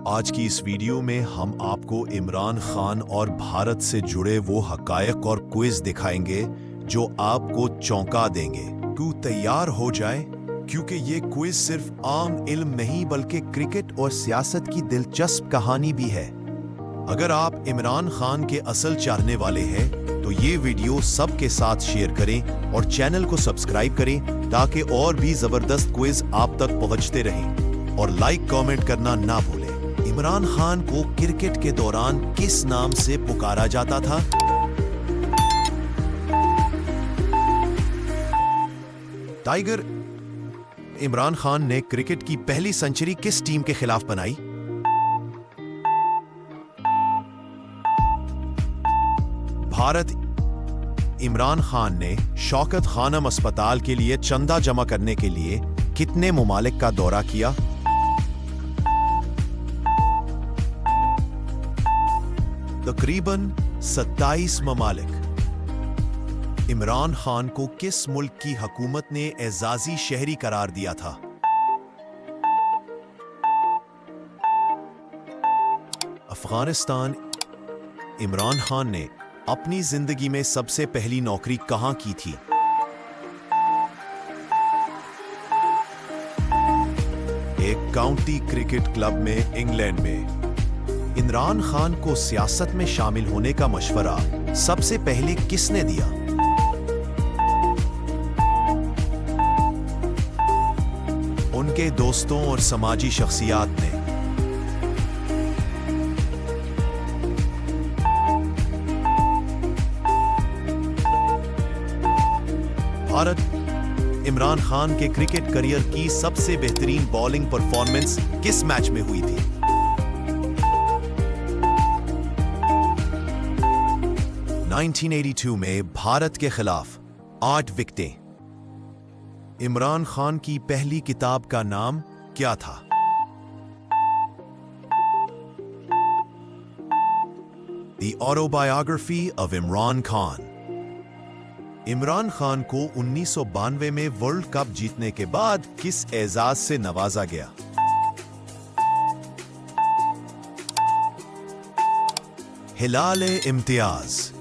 आज की इस वीडियो में हम आपको इमरान खान और भारत से जुड़े वो हकायक और क्विज दिखाएंगे जो आपको चौंका देंगे। तू तैयार हो जाए, क्योंकि ये क्विज सिर्फ आम इल्म नहीं बल्कि क्रिकेट और सियासत की दिलचस्प कहानी भी है। अगर आप इमरान खान के असल चाहने वाले हैं तो ये वीडियो सबके साथ शेयर करें और चैनल को सब्सक्राइब करें ताकि और भी जबरदस्त क्विज आप तक पहुंचते रहें। और लाइक कमेंट करना ना भूलें। इमरान खान को क्रिकेट के दौरान किस नाम से पुकारा जाता था? टाइगर। इमरान खान ने क्रिकेट की पहली सेंचुरी किस टीम के खिलाफ बनाई? भारत। इमरान खान ने शौकत खानम अस्पताल के लिए चंदा जमा करने के लिए कितने ममालिक का दौरा किया? तकरीबन 27 ममालिक। इमरान खान को किस मुल्क की हुकूमत ने एजाजी शहरी करार दिया था? अफगानिस्तान। इमरान खान ने अपनी जिंदगी में सबसे पहली नौकरी कहां की थी? एक काउंटी क्रिकेट क्लब में इंग्लैंड में। इमरान खान को सियासत में शामिल होने का मशवरा सबसे पहले किसने दिया? उनके दोस्तों और समाजी शख्सियात ने। भारत। इमरान खान के क्रिकेट करियर की सबसे बेहतरीन बॉलिंग परफॉर्मेंस किस मैच में हुई थी? (1982) में भारत के खिलाफ 8 विकेटें। इमरान खान की पहली किताब का नाम क्या था? The Autobiography of Imran Khan। Imran Khan को 1992 में वर्ल्ड कप जीतने के बाद किस एजाज से नवाजा गया? हिलाल-ए-इम्तियाज।